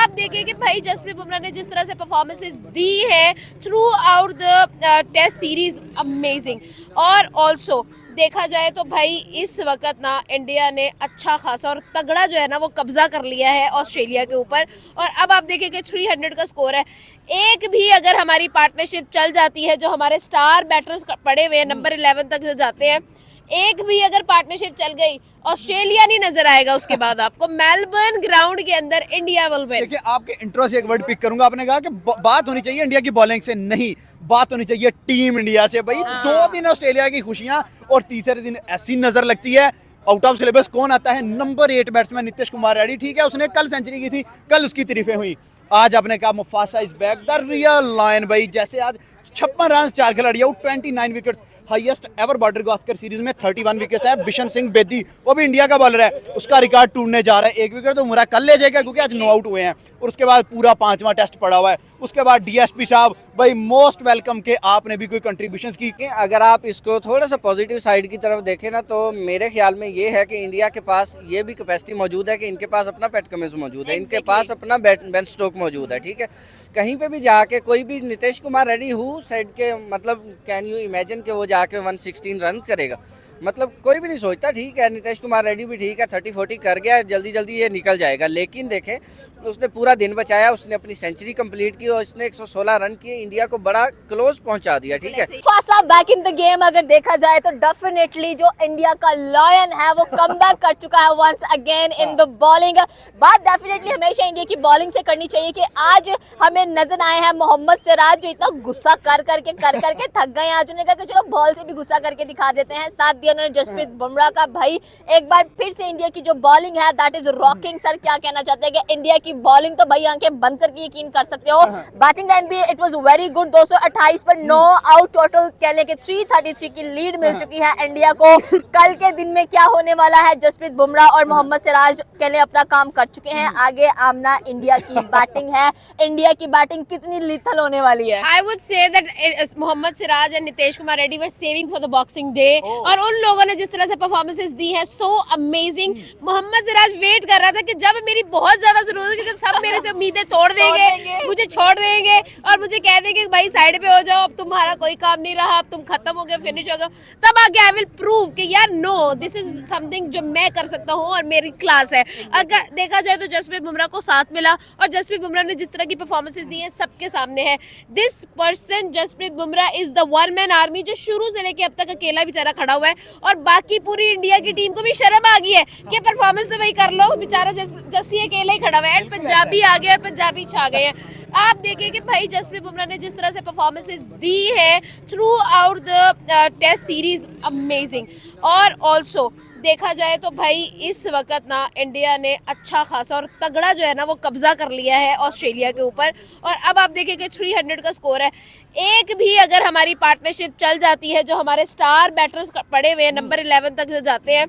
आप देखिए कि भाई जसप्रीत बुमराह ने जिस तरह से परफॉर्मेंसेस दी है throughout the test series, amazing. और ऑल्सो देखा जाए तो भाई इस वक्त ना इंडिया ने अच्छा खासा और तगड़ा जो है ना वो कब्जा कर लिया है ऑस्ट्रेलिया के ऊपर। और अब आप देखिए कि 300 का स्कोर है। एक भी अगर हमारी पार्टनरशिप चल जाती है, जो हमारे स्टार बैटर्स पड़े हुए हैं नंबर 11 तक जो जाते हैं, एक भी अगर पार्टनरशिप चल गई, ऑस्ट्रेलिया नहीं नजर आएगा उसके बाद आपको। मेलबर्न ग्राउंड के अंदर इंडिया विल विन। देखिए, आपके इंट्रो से एक वर्ड पिक करूंगा। आपने कहा कि बात होनी चाहिए इंडिया की बॉलिंग से, नहीं, बात होनी चाहिए टीम इंडिया से। भाई 2 दिन ऑस्ट्रेलिया की खुशियां और तीसरे दिन ऐसी नजर लगती है। आउट ऑफ सिलेबस कौन आता है? Number 8 batsman Nitish Kumar Reddy. ठीक है, उसने कल सेंचुरी की थी, कल उसकी तारीफें हुई। आज आपने कहा Mufasa is back, the real lion. भाई जैसे आज 56 रन 4 खिलाड़ी आउट, 29 wicket, highest ever Border Gavaskar series में 31 विकेट है। बिशन सिंह बेदी, वो भी इंडिया का बॉलर है, उसका रिकॉर्ड टूटने जा रहा है। 1 विकेट तो मुरा कल ले जाएगा क्योंकि आज नो आउट हुए हैं। और उसके बाद पूरा 5वां टेस्ट पड़ा हुआ है। उसके बाद डीएसपी साहब, भाई मोस्ट वेलकम के आपने भी कोई कंट्रीब्यूशन की। अगर आप इसको थोड़ा सा पॉजिटिव साइड की तरफ देखें ना, तो मेरे ख्याल में ये है कि इंडिया के पास ये भी कैपेसिटी मौजूद है कि इनके पास अपना पैट कमिंस मौजूद है, इनके पास अपना बेन स्टोक मौजूद है। ठीक है, कहीं पे भी जाके कोई भी नीतीश कुमार रेड्डी हु साइड के, मतलब कैन यू इमेजिन कि वो जाके 116 रन करेगा? मतलब कोई भी नहीं सोचता। ठीक है, नीतीश कुमार रेड्डी भी ठीक है, 30-40 कर गया, जल्दी जल्दी ये निकल जाएगा। लेकिन देखें, उसने पूरा दिन बचाया, उसने अपनी सेंचुरी कंप्लीट की और उसने 116 रन किए, इंडिया को बड़ा क्लोज पहुंचा दिया। ठीक है, fossa back in the game अगर देखा जाए तो डेफिनेटली जो इंडिया का लॉयन है वो कमबैक कर चुका है once again in the bowling. बात डेफिनेटली हमेशा इंडिया की बॉलिंग से करनी चाहिए कि आज हमें नजर आए हैं मोहम्मद सिराज, जो इतना गुस्सा कर करके थक गए हैं। आज उन्होंने कहा कि चलो बॉल से भी गुस्सा करके दिखा देते हैं। साथ दिया उन्होंने जसप्रीत बुमराह का। भाई एक बार फिर से इंडिया की जो बॉलिंग है दैट इज रॉकिंग। सर क्या कहना चाहते हैं कि इंडिया की बॉलिंग तो भाई आंखें बंद करके यकीन कर सकते हो। बैटिंग लाइन भी इट वाज वेरी गुड, 228 पर 9 आउट, टोटल कह लें कि 333 की लीड मिल चुकी है इंडिया को। कल के दिन में क्या होने वाला है, जसप्रीत बुमराह और मोहम्मद सिराज कह लें अपना काम कर चुके हैं। आगे आमना इंडिया की बैटिंग है। इंडिया की बैटिंग कितनी लीथल होने वाली है? I would say that Mohammed Siraj and Nitish Kumar Reddy were saving for the Boxing Day. और उन लोगों ने जिस तरह से परफॉर्मेंसेस दी है, so amazing. Mohammed Siraj wait कर रहा था कि जब मेरी बहुत ज्यादा जरूरत होगी, जब सब मेरे से उम्मीदें तोड़ देंगे, मुझे छोड़ देंगे और मुझे कह देंगे भाई साइड पे हो जाओ, अब तुम्हारा कोई काम नहीं रहा, अब तुम खत्म हो गए, फिनिश हो गए, तब आगे आई विल प्रूव कि यार नो, दिस इज समथिंग जो मैं कर सकता हूँ और मेरी क्लास है। अगर देखा जाए तो जसप्रीत बुमराह को साथ मिला और जसप्रीत बुमराह ने जिस तरह की परफॉर्मेंसेस दी है सबके सामने है। This person Jasprit Bumrah is the one man army, जो शुरू से लेके अब तक अकेला बेचारा खड़ा हुआ है। और बाकी पूरी इंडिया की टीम को भी शर्म आ गई है कि परफॉर्मेंस तो भाई कर लो, बेचारा जस्सी अकेले ही खड़ा हुआ है। पंजाबी आ गया, पंजाबी छा गए हैं। आप देखिए कि भाई जसप्रीत बुमराह ने जिस तरह से परफॉर्मेंसेस दी है throughout the test series, amazing. और ऑल्सो देखा जाए तो भाई इस वक्त ना इंडिया ने अच्छा खासा और तगड़ा जो है ना वो कब्जा कर लिया है ऑस्ट्रेलिया के ऊपर। और अब आप देखिए कि 300 का स्कोर है। एक भी अगर हमारी पार्टनरशिप चल जाती है, जो हमारे स्टार बैटर्स पड़े हुए हैं नंबर 11 तक जो जाते हैं,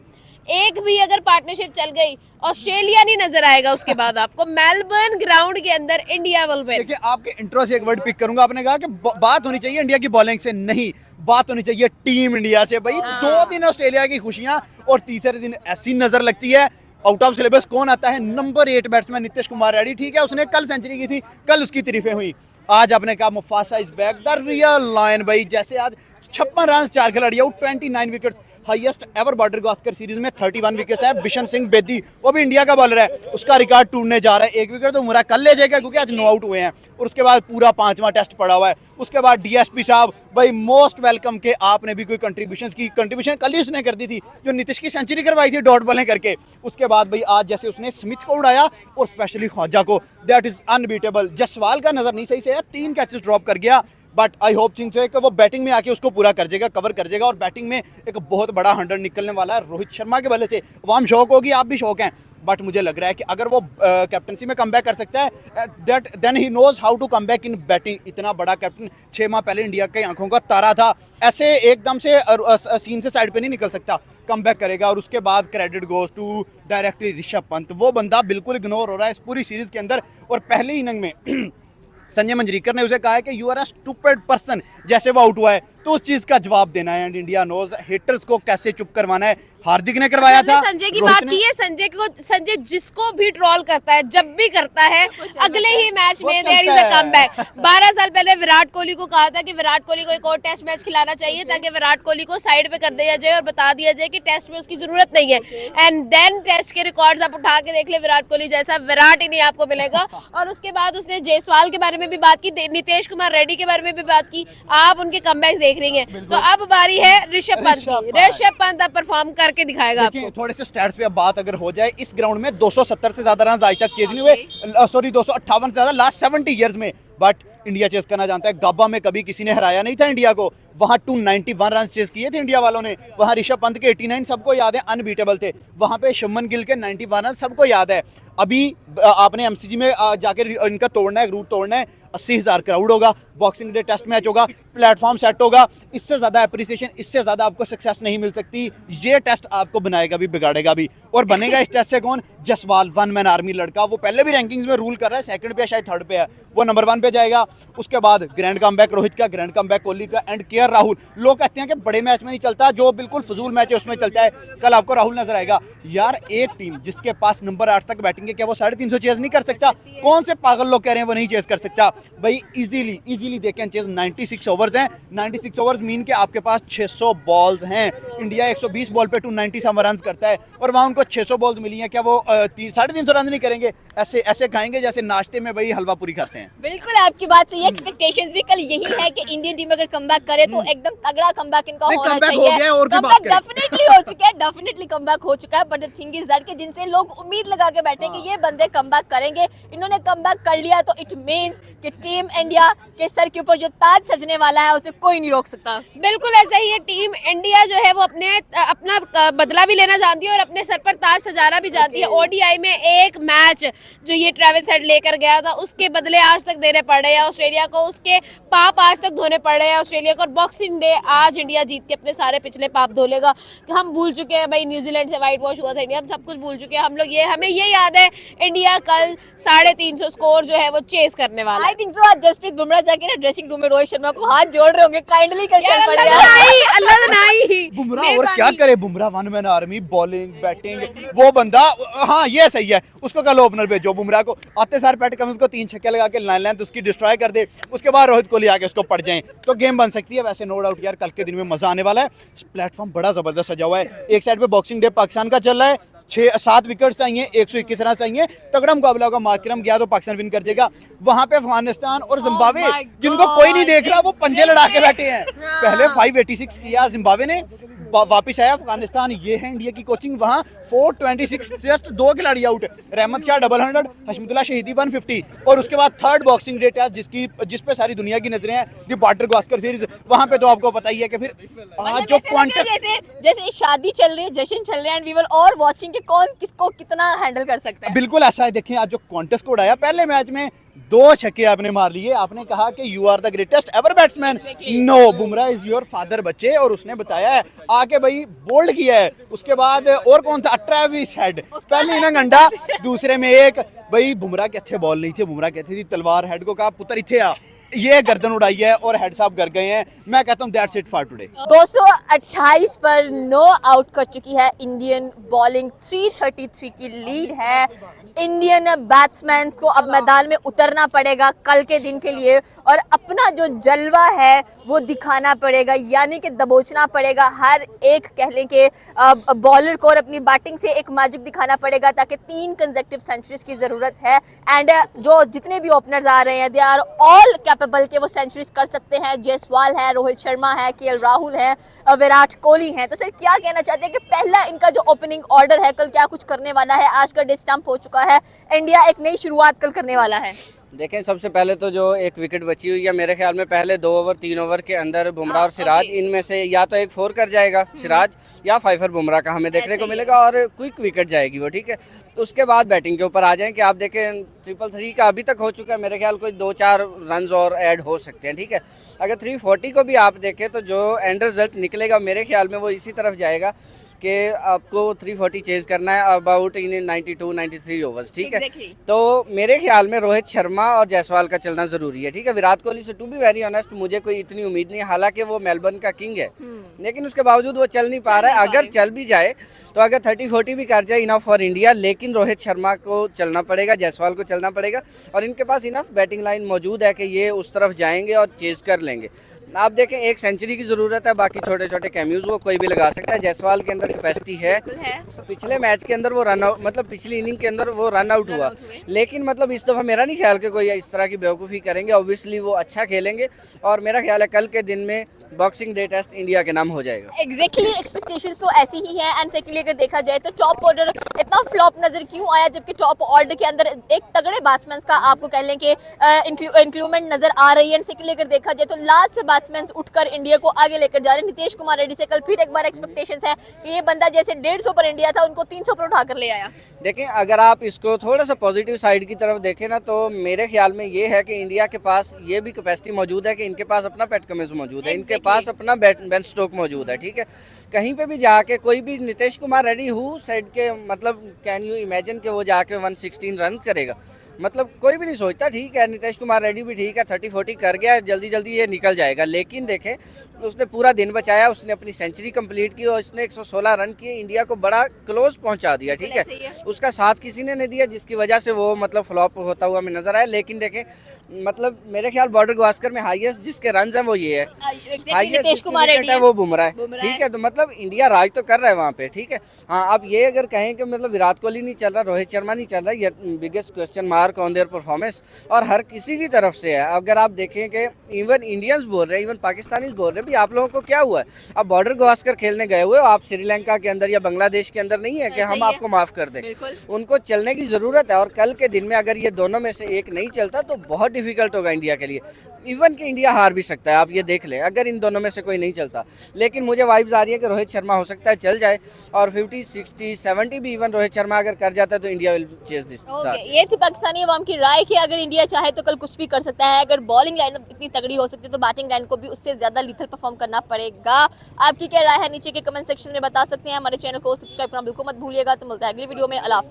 एक भी अगर पार्टनरशिप चल गई, ऑस्ट्रेलिया नहीं नजर आएगा उसके बाद आपको। मेलबर्न ग्राउंड के अंदर इंडिया विल विन। देखिए, आपके इंट्रो से एक वर्ड पिक करूंगा। आपने कहा कि बात होनी चाहिए इंडिया की बॉलिंग से, नहीं, बात होनी चाहिए टीम इंडिया से। भाई 2 दिन ऑस्ट्रेलिया की खुशियां और तीसरे दिन ऐसी नजर लगती है। आउट ऑफ सिलेबस कौन आता है? Number 8 batsman Nitish Kumar Reddy. ठीक है, उसने कल सेंचुरी की थी, कल उसकी तारीफें हुई। आज आपने कहा Mufasa is back, the real lion. भाई जैसे आज 56 रन 4 खिलाड़ी आउट, 29 wicket, highest ever Border Gavaskar series में 31 विकेट है। बिशन सिंह बेदी, वो भी इंडिया का बॉलर है, उसका रिकॉर्ड टूटने जा रहा है। 1 विकेट तो मुरा कल ले जाएगा क्योंकि आज नो आउट हुए हैं। और उसके बाद पूरा 5वां टेस्ट पड़ा हुआ है। उसके बाद डीएसपी साहब, भाई मोस्ट वेलकम के आपने भी कोई कंट्रीब्यूशन की। कंट्रीब्यूशन कल ही उसने कर दी थी, जो नीतीश की सेंचुरी करवाई थी डॉट बॉलें करके। उसके बाद भाई आज जैसे उसने स्मिथ को उड़ाया और स्पेशली ख्वाजा को, दैट इज अनबीटेबल। जसवाल का नजर नहीं सही से है, 3 कैचेस ड्रॉप कर गया, बट आई होप थिंक से कि वो बैटिंग में आके उसको पूरा कर जाएगा, कवर कर जाएगा। और बैटिंग में एक बहुत बड़ा 100 निकलने वाला है रोहित शर्मा के बल्ले से। वाम शौक होगी, आप भी शौक हैं, बट मुझे लग रहा है कि अगर वो कैप्टनसी में कम बैक कर सकता है, that then he knows how to come back in batting. इतना बड़ा कैप्टन 6 माह पहले इंडिया की आंखों का तारा था, ऐसे एकदम से सीन से साइड पे नहीं निकल सकता, कम बैक करेगा। और उसके बाद credit goes to directly Rishabh Pant. वो बंदा बिल्कुल इग्नोर हो रहा है इस पूरी सीरीज के अंदर। और पहली इनिंग में संजय मंजरीकर ने उसे कहा है कि you are a stupid person, जैसे वो आउट हुआ है। तो उस चीज का जवाब देना है एंड इंडिया नोज हेटर्स को कैसे चुप करवाना है। हार्दिक ने करवाया था, संजय की रोहित बात ने- की है। संजय जिसको भी ट्रोल करता है, जब भी करता है, अगले ही मैच में देयर इज अ कमबैक। 12 साल पहले विराट कोहली को कहा था कि विराट कोहली को एक और टेस्ट मैच खिलाना चाहिए ताकि विराट कोहली को साइड पे कर दिया जाए और बता दिया जाए कि टेस्ट में उसकी जरूरत नहीं है। एंड देन टेस्ट के रिकॉर्ड्स आप उठा के देख ले, विराट कोहली जैसा विराट ही नहीं आपको मिलेगा। और उसके बाद उसने जायसवाल के बारे में भी बात की, नीतीश कुमार रेड्डी के बारे में भी बात की। आप उनके कमबैक्स देख रही हैं, तो अब बारी है ऋषभ पंत की। ऋषभ पंत अब परफॉर्म करके दिखाएगा आपको। थोड़े से स्टैट्स पे अब बात अगर हो जाए, इस ग्राउंड में 270 से ज्यादा रन आज तक चेज नहीं हुए, सॉरी 258 से ज्यादा लास्ट 70 इयर्स में, बट इंडिया चेस करना जानता है। गाबा में कभी किसी ने हराया नहीं था इंडिया को, वहां 291 रन चेस किए थे इंडिया वालों ने। वहां ऋषभ पंत के 89 सबको याद है, अनबीटेबल थे। वहां पे शुभमन गिल के 91 रन सबको याद है। अभी आपने एमसीजी में जाकर इनका तोड़ना है, रूट तोड़ना है, 80,000 क्राउड होगा, बॉक्सिंग डे टेस्ट मैच होगा, प्लेटफॉर्म सेट होगा। इससे ज्यादा एप्रिसिएशन, इससे ज्यादा आपको सक्सेस नहीं मिल सकती। ये टेस्ट आपको बनाएगा भी बिगाड़ेगा भी। और बनेगा इस टेस्ट से कौन? जसवाल, वन मैन आर्मी लड़का, वो पहले भी रैंकिंग्स में रूल कर रहा है, सेकंड पे शायद थर्ड पे है, वो नंबर 1 पे जाएगा। उसके बाद ग्रैंड कमबैक रोहित का, ग्रैंड कमबैक कोहली का एंड केएल राहुल। लोग कहते हैं कि बड़े मैच में नहीं चलता, जो बिल्कुल फजूल मैच है उसमें चलता है। कल आपको राहुल नजर आएगा। यार एक टीम जिसके पास नंबर 8 तक बैटिंग है, क्या वो 350 चेज नहीं कर सकता? कौन से पागल लोग कह रहे हैं वो नहीं चेज कर सकता? भाई easily they can chase. 96 overs हैं, 96 ओवर्स मीन के आपके पास 600 बॉल्स हैं। इंडिया 120 बॉल पे 297 रन करता है और वहां उनको 600 बॉल्स मिली हैं। क्या वो 350 रन नहीं करेंगे? ऐसे खाएंगे जैसे नाश्ते में भाई हलवा पूरी खाते हैं। बिल्कुल आपकी बात सही है। एक्सपेक्टेशंस भी कल यही है कि इंडियन टीम अगर कमबैक करे तो एकदम तगड़ा कमबैक इनका नहीं, होना comeback हो चाहिए। गया है और की बात कमबैक करें। डेफिनेटली हो चुका है, डेफिनेटली कमबैक हो चुका है। But the thing is that कि जिनसे लोग उम्मीद लगा के बैठे कि ये बंदे कमबैक करेंगे, इन्होंने कमबैक कर लिया, तो इट मींस कि टीम इंडिया के सर के ऊपर जो ताज सजने वाला है उसे कोई नहीं रोक सकता। बिल्कुल ऐसा ही है। टीम इंडिया जो है वो अपना बदला भी लेना जानती है और अपने सर पर ताज सजाना भी जानती है। ओडीआई में एक मैच जो ये ट्रेविस हेड लेकर गया था, उसके बदले आज तक देने पड़ रहे हैं ऑस्ट्रेलिया को, उसके पाप आज तक धोने पड़ रहे हैं ऑस्ट्रेलिया को। और बॉक्सिंग डे आज इंडिया जीत के अपने सारे पिछले पाप धो लेगा। हम भूल चुके हैं भाई, न्यूजीलैंड से व्हाइट वॉश हुआ था इंडिया, हम सब कुछ भूल चुके हैं। हम लोग हमें ये याद है, इंडिया कल 350 स्कोर जो है वो चेस करने वाला है। आई थिंक सो आज जसप्रीत बुमराह जाके ना ड्रेसिंग रूम में रोहित शर्मा को हाथ जोड़ रहे होंगे, काइंडली कर चल पड़ यार। बुमराह और क्या करे? Bumrah one man army, bowling, batting, वो बंदा, हाँ ये सही है, उसको कल ओपनर भेजो। बुमराह को आते सार पैट कमिंस को 3 छक्के लगा के लाइन लाइन उसकी डिस्ट्रॉय कर दे, उसके बाद रोहित कोहली आके उसको पड़ जाए तो गेम बन सकती है। वैसे नो डाउट यार, कल के दिन में मजा आने वाला है। प्लेटफॉर्म बड़ा जबरदस्त सजा हुआ है। एक साइड पे बॉक्सिंग डे पाकिस्तान का चल रहा है, 6-7 विकेट चाहिए, 121 रन चाहिए, तगड़ा मुकाबला होगा। माकरम गया तो पाकिस्तान विन कर जाएगा। वहां पे अफगानिस्तान और जिम्बाब्वे, my जिनको कोई नहीं देख रहा, वो पंजे लड़ा के बैठे हैं। पहले 586 किया जिम्बाब्वे ने, वापिस आया अफगानिस्तान। ये है इंडिया की कोचिंग। वहां 426, जस्ट 2 खिलाड़ी आउट। रहमत शाह 100, हशमतुल्लाह शहीदी 150। और उसके बाद थर्ड बॉक्सिंग डे टेस्ट जिस पे सारी दुनिया की नजरें हैं, दी बॉर्डर गावस्कर सीरीज, वहां पे तो आपको पता ही है कि फिर आज जो क्वांटस, जैसे शादी चल रही है, जश्न चल रहे हैं, and we were all watching कि कौन किसको कितना हैंडल कर सकता है। बिल्कुल ऐसा है। देखें आज जो कॉन्टेस्ट को उड़ाया, पहले मैच में 2 छक्के आपने मार लिए। आपने कहा कि you are the greatest ever batsman. No, Bumrah is your father बच्चे, और उसने बताया है आके भाई बोल्ड किया है। उसके बाद और कौन था? ट्रेविस हेड, पहले इनिंग अंडा, दूसरे में एक। भाई बुमराह कहते बॉल नहीं थे, बुमराह कहते थी तलवार। हेड को कहा पुत्र इथे आ, ये गर्दन उड़ाई है और हेड साहब कर गए हैं। मैं कहता हूँ दैट्स इट फॉर टुडे। 228 पर नो आउट कर चुकी है इंडियन बॉलिंग, 333 की लीड है। इंडियन बैट्समैन को अब मैदान में उतरना पड़ेगा कल के दिन के लिए, और अपना जो जलवा है वो दिखाना पड़ेगा, यानी कि दबोचना पड़ेगा हर एक कह लें कि बॉलर को, और अपनी बैटिंग से एक मैजिक दिखाना पड़ेगा, ताकि 3 कंसेक्टिव सेंचुरीज की ज़रूरत है। एंड जो जितने भी ओपनर्स आ रहे हैं, दे आर ऑल कैपेबल के वो सेंचुरीज कर सकते हैं। जायसवाल है, रोहित शर्मा है, केएल राहुल है, विराट कोहली है। तो सर क्या कहना चाहते हैं कि पहला इनका जो ओपनिंग ऑर्डर है कल क्या कुछ करने वाला है? आज का डे स्टंप हो चुका है, इंडिया एक नई शुरुआत कल करने वाला है। देखें, सबसे पहले तो जो एक विकेट बची हुई है, मेरे ख्याल में पहले 2 ओवर 3 ओवर के अंदर बुमराह और सिराज, इनमें से या तो एक 4 कर जाएगा सिराज, या 5 बुमराह का हमें देखने को मिलेगा, और क्विक विकेट जाएगी वो, ठीक है। तो उसके बाद बैटिंग के ऊपर आ जाएं कि आप देखें 333 का अभी तक हो चुका है, मेरे ख्याल कोई 2-4 रन और ऐड हो सकते हैं, ठीक है। अगर 340 को भी आप देखें तो जो एंड रिजल्ट निकलेगा मेरे ख्याल में वो इसी तरफ जाएगा कि आपको 340 चेज करना है अबाउट इन 92-93 ओवर्स, ठीक है। Exactly. तो मेरे ख्याल में रोहित शर्मा और जायसवाल का चलना ज़रूरी है, ठीक है। विराट कोहली से टू बी वेरी ऑनेस्ट मुझे कोई इतनी उम्मीद नहीं है, हालांकि वो मेलबर्न का किंग है, लेकिन उसके बावजूद वो चल नहीं पा रहा है। अगर चल भी जाए तो अगर 30-40 भी कर जाए इनफ फॉर इंडिया, लेकिन रोहित शर्मा को चलना पड़ेगा, जायसवाल को चलना पड़ेगा, और इनके पास इनफ बैटिंग लाइन मौजूद है कि ये उस तरफ जाएंगे और चेज कर लेंगे। आप देखें, एक सेंचुरी की ज़रूरत है, बाकी छोटे छोटे कैम्यूज वो कोई भी लगा सकता है। जायसवाल के अंदर कैपेसिटी है। पिछले मैच के अंदर वो रन आउट, मतलब पिछली इनिंग के अंदर वो रन आउट हुआ, लेकिन मतलब इस दफ़ा मेरा नहीं ख्याल कि कोई इस तरह की बेवकूफ़ी करेंगे। ऑब्वियसली वो अच्छा खेलेंगे और मेरा ख्याल है कल के दिन में बॉक्सिंग डे टेस्ट इंडिया के नाम हो जाएगा। एग्जैक्टली एक्सपेक्टेशंस तो ऐसी ही है। एंड सेकेंडली अगर देखा जाए तो टॉप ऑर्डर इतना फ्लॉप नजर क्यों आया, जबकि टॉप ऑर्डर के अंदर एक तगड़े बैट्समैन का आपको कह लें कि इंक्लूडमेंट नजर आ रही है। एंड सेकेंडली अगर देखा जाए तो लास्ट से बैट्समैन उठकर इंडिया को आगे लेकर जा रहे हैं। नीतीश कुमार रेड्डी से कल फिर एक बार एक्सपेक्टेशंस है कि ये बंदा जैसे 150 पर इंडिया था उनको 300 पर उठाकर ले आया। देखें, अगर आप इसको थोड़ा सा पॉजिटिव साइड की तरफ देखें ना, तो मेरे ख्याल में ये है कि इंडिया के पास ये भी कैपेसिटी मौजूद है कि इनके पास अपना पैट कमिंस मौजूद है, इनके पास अपना बेन स्टोक मौजूद है, ठीक है। कहीं पे भी जाके कोई भी नीतीश कुमार रेड्डी हु साइड के, मतलब कैन यू इमेजिन कि वो जाके 116 रन करेगा, मतलब कोई भी नहीं सोचता। ठीक है, नीतीश कुमार रेड्डी भी ठीक है, 30-40 कर गया, जल्दी जल्दी ये निकल जाएगा, लेकिन देखें उसने पूरा दिन बचाया, उसने अपनी सेंचुरी कंप्लीट की और उसने 116 रन किए, इंडिया को बड़ा क्लोज पहुंचा दिया, ठीक है। उसका साथ किसी ने नहीं दिया, जिसकी वजह से वो मतलब फ्लॉप होता हुआ हमें नजर आया। लेकिन देखें, मतलब मेरे ख्याल बॉर्डर गावस्कर में हाईएस्ट जिसके रन है वो ये है, हाईएस्ट है वो बुमराह है, ठीक है। तो मतलब इंडिया राज तो कर रहा है वहाँ पे, ठीक है। हाँ, अब ये अगर कहें कि मतलब विराट कोहली नहीं चल रहा, रोहित शर्मा नहीं चल रहा, ये biggest question mark on their performance और हर किसी की तरफ से है। अगर आप देखें कि इवन इंडियंस बोल रहे हैं, इवन पाकिस्तानीज बोल रहे हैं, भी आप लोगों को क्या हुआ है, आप बॉर्डर गावस्कर खेलने गए हुए हो, आप श्रीलंका के अंदर या बांग्लादेश के अंदर नहीं है कि हम आपको माफ कर दें। उनको चलने की जरूरत है, और कल के दिन में अगर ये दोनों में से एक नहीं चलता तो बहुत डिफिकल्ट होगा इंडिया के लिए। इवन कि इंडिया हार भी सकता है, आप ये देख लें, अगर इन दोनों में से कोई नहीं चलता। लेकिन मुझे वाइब्स आ रही है कि रोहित शर्मा हो सकता है चल जाए, और 50-60-70 भी इवन रोहित शर्मा अगर कर जाता है तो इंडिया विल चेज दिस। ये थी पाकिस्तानी अवाम की राय कि अगर इंडिया चाहे तो कल कुछ भी कर सकता है। अगर बॉलिंग लाइनअप इतनी तगड़ी हो सकती है तो बैटिंग लाइन को भी उससे ज्यादा लीथल परफॉर्म करना पड़ेगा। आपकी क्या राय है नीचे के कमेंट सेक्शन में बता सकते हैं। हमारे चैनल को सब्सक्राइब करना बिल्कुल मत भूलिएगा। तो मिलता है अगली वीडियो में। अल्लाह।